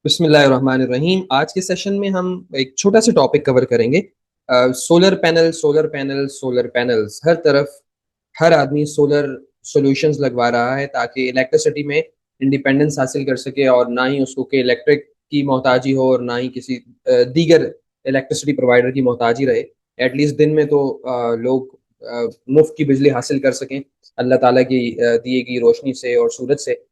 बिस्मिल्लाहिर्रहमानिर्रहीम। आज के सेशन में हम एक छोटा सा टॉपिक कवर करेंगे। Solar panel, solar panel, solar panels. हर तरफ हर आदमी सोलर सॉल्यूशंस लगवा रहा है ताकि इलेक्ट्रिसिटी में इंडिपेंडेंस हासिल कर सके और ना ही उसको के इलेक्ट्रिक की मोहताजी हो और ना ही किसी दीगर इलेक्ट्रिसिटी प्रोवाइडर की मोहताजी रहे। एटलीस्ट दिन में तो लोग मुफ्त की बिजली हासिल कर सकें अल्लाह ताला की दिए गई रोशनी से और सूरज से।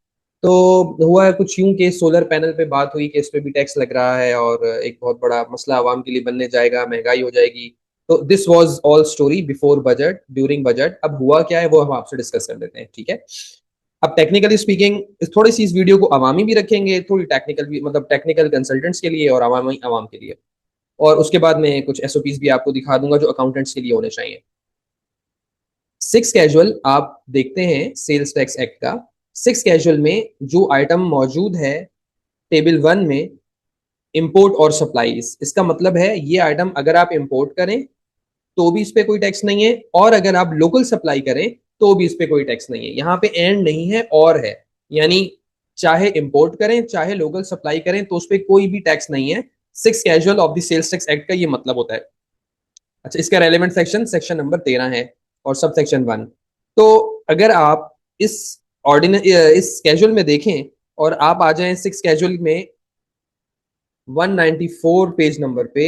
तो हुआ है कुछ यूं कि सोलर पैनल पे बात हुई कि इस पे भी टैक्स लग रहा है और एक बहुत बड़ा मसला आवाम के लिए बनने जाएगा, महंगाई हो जाएगी। तो this was all story before budget, during budget. अब हुआ क्या है वो हम आपसे डिस्कस कर लेते हैं, ठीक है। अब टेक्निकली स्पीकिंग थोड़ी सी इस वीडियो को अवामी भी रखेंगे, थोड़ी टेक्निकल भी, मतलब टेक्निकल कंसल्टेंट्स के लिए और अवामी अवाम के लिए। और उसके बाद में कुछ एसओपीज भी आपको दिखा दूंगा जो अकाउंटेंट्स के लिए होने चाहिए। सिक्स कैजुअल आप देखते हैं सेल्स टैक्स एक्ट का। सिक्स कैजुअल में जो आइटम मौजूद है टेबल वन में, इंपोर्ट और सप्लाईज, इसका मतलब है ये आइटम अगर आप इंपोर्ट करें तो भी इस पे कोई टैक्स नहीं है, और अगर आप लोकल सप्लाई करें तो भी इस पे कोई टैक्स नहीं है। यहाँ पे एंड नहीं है और है, यानी चाहे इंपोर्ट करें चाहे लोकल सप्लाई करें तो उस पर कोई भी टैक्स नहीं है। Six casual of the sales tax act का ये मतलब होता है। अच्छा, इसका रेलेवेंट सेक्शन सेक्शन नंबर 13 है और सब सेक्शन 1। तो अगर आप इस इस कैजुअल में देखें और आप आ जाएं सिक्स कैजुअल में 194 पेज नंबर पे,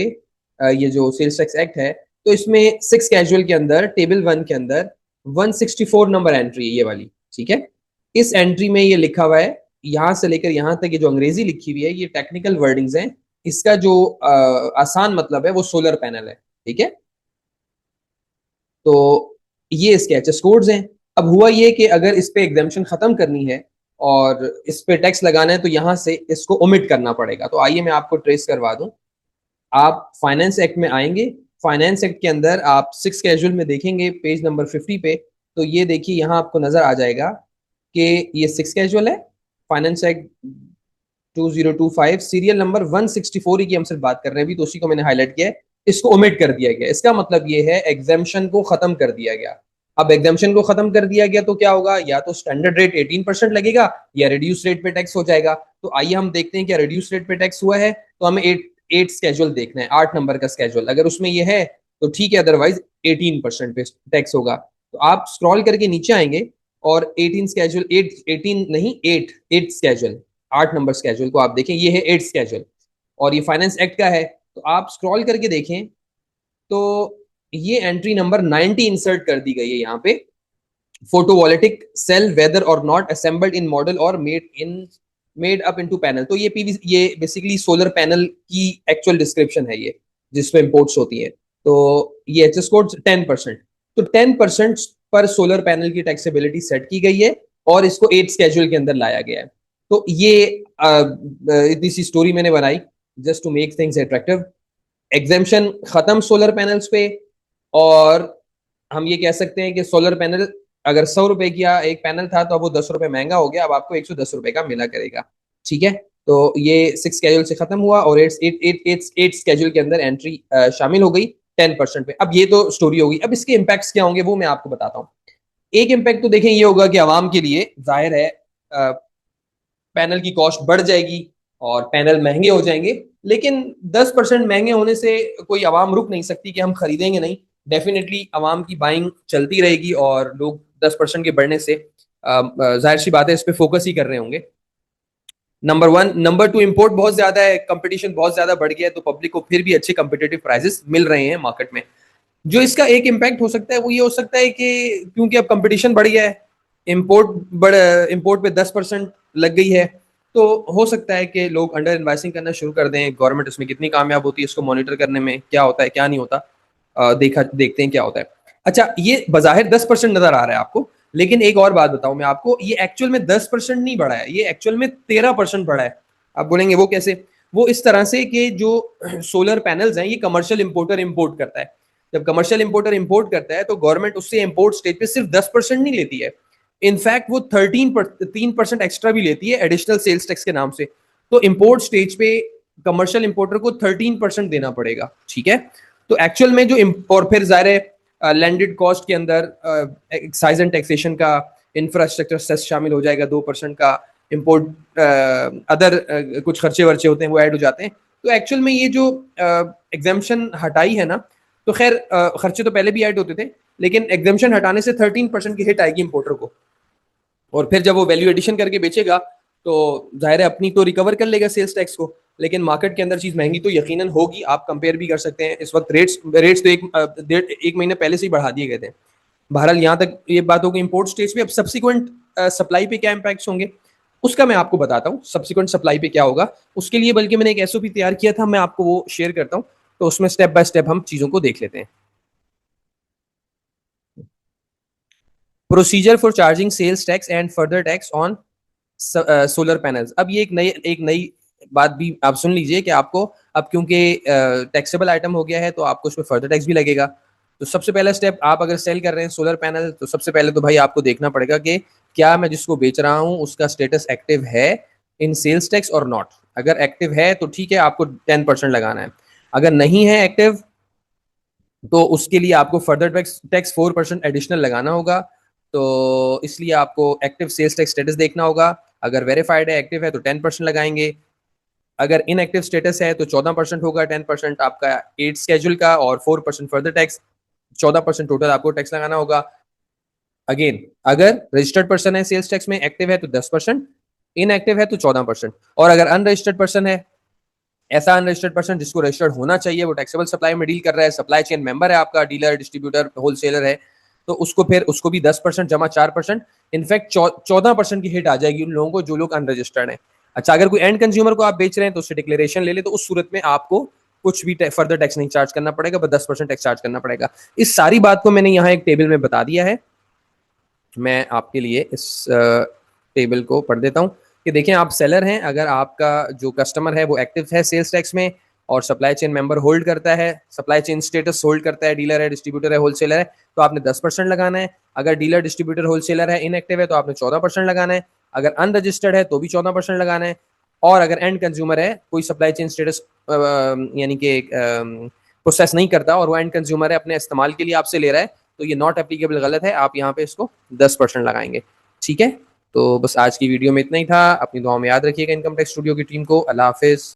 ये जो सेल्स टैक्स एक्ट है, तो इसमें सिक्स कैजुअल के अंदर टेबल वन के अंदर 164 नंबर एंट्री है ये वाली, ठीक है। इस एंट्री में ये लिखा हुआ है, यहां से लेकर यहां तक ये जो अंग्रेजी लिखी हुई है ये टेक्निकल वर्डिंग्स हैं। इसका जो आसान मतलब है वो सोलर पैनल है, ठीक है। तो ये इसके एचएस कोड्स हैं। अब हुआ ये कि अगर इस पे एग्जाम्पशन खत्म करनी है और इस पे टैक्स लगाना है तो यहां से इसको ओमिट करना पड़ेगा। तो आइए मैं आपको ट्रेस करवा दूं। आप फाइनेंस एक्ट में आएंगे, फाइनेंस एक्ट के अंदर आप सिक्स कैजुअल में देखेंगे पेज नंबर 50 पे। तो ये देखिए यहाँ आपको नजर आ जाएगा कि ये सिक्स कैजुअल है। फाइनेंस एक्ट 2025 सीरियल नंबर 164 की हम सिर्फ बात कर रहे हैं अभी, तो उसी को मैंने हाईलाइट किया है। इसको ओमिट कर दिया गया, इसका मतलब ये है एग्जाम्शन को खत्म कर दिया गया। अब एग्जाम्शन को खत्म कर दिया गया तो क्या होगा, या तो स्टैंडर्ड रेट 18% लगेगा या रिड्यूस रेट पे टैक्स हो जाएगा। तो आइए हम देखते हैं क्या रिड्यूस रेट पे टैक्स हुआ है। तो हमें एट स्केजुअल देखना है, 8 नंबर का स्केजुअल। अगर उसमें ये है तो ठीक है, अदरवाइज 18% पे टैक्स होगा। तो आप स्क्रॉल करके नीचे आएंगे और 18 स्केजुअल, 18 नहीं, 8 स्केजुअल, 8 नंबर स्केजुअल को आप देखें, ये है 8 स्केजुअल और ये फाइनेंस एक्ट का है। तो आप स्क्रॉल करके देखें तो ये एंट्री नंबर 90 इंसर्ट कर दी गई है यहाँ पे। फोटोवोल्टिक सेल वेदर और नॉट असेंबल्ड इन मॉडल और मेड अप इनटू पैनल। तो ये पीवी, ये बेसिकली सोलर पैनल की एक्चुअल डिस्क्रिप्शन है ये, जिसमें इंपोर्ट्स होती है। तो ये एचएस कोड 10%। तो 10% पर सोलर पैनल की टैक्सेबिलिटी सेट की गई है और इसको 8 स्केजुअल के अंदर लाया गया है। तो ये इतनी सी स्टोरी मैंने बनाई just to make things attractive. Exemption खत्म सोलर पैनल्स पे, और हम ये कह सकते हैं कि सोलर पैनल अगर 100 रुपए का एक पैनल था तो अब वो 10 रुपए महंगा हो गया, अब आपको 110 रुपए का मिला करेगा, ठीक है। तो ये सिक्स स्केजुअल से खत्म हुआ और एट स्केजुअल के अंदर एंट्री शामिल हो गई 10% पे। अब ये तो स्टोरी होगी। अब इसके इम्पैक्ट्स क्या होंगे वो मैं आपको बताता हूँ। एक इम्पैक्ट तो देखें ये होगा कि आवाम के लिए जाहिर है पैनल की कॉस्ट बढ़ जाएगी और पैनल महंगे हो जाएंगे। लेकिन 10% महंगे होने से कोई आवाम रुक नहीं सकती कि हम खरीदेंगे नहीं। डेफिनेटली आवाम की बाइंग चलती रहेगी और लोग 10% के बढ़ने से जाहिर सी बात है इस पे फोकस ही कर रहे होंगे। Number one. Number two, import बहुत ज्यादा है, कंपटीशन बहुत ज्यादा बढ़ गया है, तो पब्लिक को फिर भी अच्छे कंपिटेटिव प्राइसेस मिल रहे हैं मार्केट में। जो इसका एक इम्पैक्ट हो सकता है वो ये हो सकता है कि क्योंकि अब कंपटीशन बढ़ गया है, इम्पोर्ट बढ़ इम्पोर्ट पे 10% लग गई है, तो हो सकता है कि लोग अंडर इन्वाइसिंग करना शुरू कर दें। गवर्नमेंट इसमें कितनी कामयाब होती है इसको मॉनिटर करने में, क्या होता है क्या नहीं होता, देखते हैं क्या होता है। अच्छा, ये बाजाहिर 10% नजर आ रहा है आपको, लेकिन एक और बात बताऊं मैं आपको, ये एक्चुअल में 10% नहीं बढ़ा है, ये एक्चुअल में 13% बढ़ा है। आप बोलेंगे वो कैसे? वो इस तरह से कि जो सोलर पैनल्स हैं ये कमर्शियल इंपोर्टर इंपोर्ट करता है। जब कमर्शियल इंपोर्टर इंपोर्ट करता है तो गवर्नमेंट उससे इंपोर्ट स्टेज पे सिर्फ 10% नहीं लेती है, इनफैक्ट वो 3% एक्स्ट्रा भी लेती है एडिशनल सेल्स टैक्स के नाम से। तो इंपोर्ट स्टेज पे कमर्शियल इंपोर्टर को 13% देना पड़ेगा, ठीक है। तो एक्चुअल में जो और फिर जाहिर है लैंडेड कॉस्ट के अंदर एक्साइज एंड टैक्सेशन का इंफ्रास्ट्रक्चर सेस शामिल हो जाएगा 2% का, इम्पोर्ट अदर कुछ खर्चे वर्चे होते हैं वो ऐड हो जाते हैं। तो एक्चुअल में ये जो एग्जामेशन हटाई है ना, तो खैर खर्चे तो पहले भी ऐड होते थे, लेकिन एग्जामेशन हटाने से 13% की हिट आएगी इम्पोर्टर को। और फिर जब वो वैल्यू एडिशन करके बेचेगा तो जाहिर है अपनी तो रिकवर कर लेगा सेल्स टैक्स को, लेकिन मार्केट के अंदर चीज महंगी तो यकीनन होगी। आप कंपेयर भी कर सकते हैं, इस वक्त रेट्स रेट्स तो एक महीने पहले से ही बढ़ा दिए गए थे। बहरहाल यहाँ तक ये बात होगी इम्पोर्ट स्टेज पे। अब सब्सिक्वेंट सप्लाई पे क्या इम्पैक्ट्स होंगे उसका मैं आपको बताता हूँ, सब्सिक्वेंट सप्लाई पे क्या होगा उसके लिए। बल्कि मैंने एक एसओपी तैयार किया था, मैं आपको वो शेयर करता हूँ, तो उसमें स्टेप बाय स्टेप हम चीजों को देख लेते हैं। Procedure for charging sales tax and further tax on solar panels. अब ये एक नई बात भी आप सुन लीजिए कि आपको अब क्योंकि टैक्सेबल आइटम हो गया है तो आपको उसमें फर्दर टैक्स भी लगेगा। तो सबसे पहला स्टेप, आप अगर सेल कर रहे हैं सोलर पैनल, तो सबसे पहले तो भाई आपको देखना पड़ेगा कि क्या मैं जिसको बेच रहा हूँ उसका स्टेटस एक्टिव है इन सेल्स टैक्स और नॉट। अगर एक्टिव है तो ठीक है, आपको 10% लगाना है। अगर नहीं है एक्टिव तो उसके लिए आपको फर्दर टैक्स टैक्स 4% एडिशनल लगाना होगा। तो इसलिए आपको एक्टिव सेल्स टैक्स स्टेटस देखना होगा। अगर वेरीफाइड है, एक्टिव है, तो 10% लगाएंगे। अगर इनएक्टिव स्टेटस है तो 14% होगा, 10% आपका एड स्केड्यूल का और 4% फर्दर टैक्स, 14% टोटल आपको टैक्स लगाना होगा। अगेन, अगर रजिस्टर्ड पर्सन है सेल्स टैक्स में, एक्टिव है तो 10%, इनएक्टिव है तो 14%। और अगर अनरजिस्टर्ड पर्सन है, ऐसा अनरजिस्टर्ड पर्सन जिसको रजिस्टर्ड होना चाहिए, वो टैक्सेबल सप्लाई में डील कर रहा है, सप्लाई चेन मेंबर है आपका, डीलर, डिस्ट्रीब्यूटर, होलसेलर है, तो उसको फिर उसको भी 10% जमा 4%, इनफैक्ट 14% की हिट आ जाएगी उन लोगों को जो लोग अनरजिस्टर्ड है। अच्छा, अगर कोई एंड कंज्यूमर को आप बेच रहे हैं तो उससे डिक्लेरेशन ले ले, तो उस सूरत में आपको कुछ भी फर्दर टैक्स नहीं चार्ज करना पड़ेगा, बस 10% टैक्स चार्ज करना पड़ेगा। इस सारी बात को मैंने यहाँ एक टेबल में बता दिया है। मैं आपके लिए इस टेबल को पढ़ देता हूँ कि देखें, आप सेलर हैं, अगर आपका जो कस्टमर है वो एक्टिव है सेल्स टैक्स में और सप्लाई चेन मेंबर होल्ड करता है, सप्लाई चेन स्टेटस होल्ड करता है, डीलर है, डिस्ट्रीब्यूटर है, होलसेलर है, तो आपने 10% लगाना है। अगर डीलर, डिस्ट्रीब्यूटर, होलसेलर है, इनएक्टिव है, तो आपने 14% लगाना है। अगर अनरजिस्टर्ड है तो भी 14% लगाना है। और अगर एंड कंज्यूमर है, कोई सप्लाई चेन स्टेटस यानी कि प्रोसेस नहीं करता और वो एंड कंज्यूमर है, अपने इस्तेमाल के लिए आपसे ले रहा है, तो ये नॉट एप्लीकेबल, गलत है, आप यहाँ पे इसको 10% लगाएंगे। ठीक है, तो बस आज की वीडियो में इतना ही था। अपनी दुआ में याद रखिएगा इनकम टैक्स स्टूडियो की टीम को। अल्लाह हाफिज।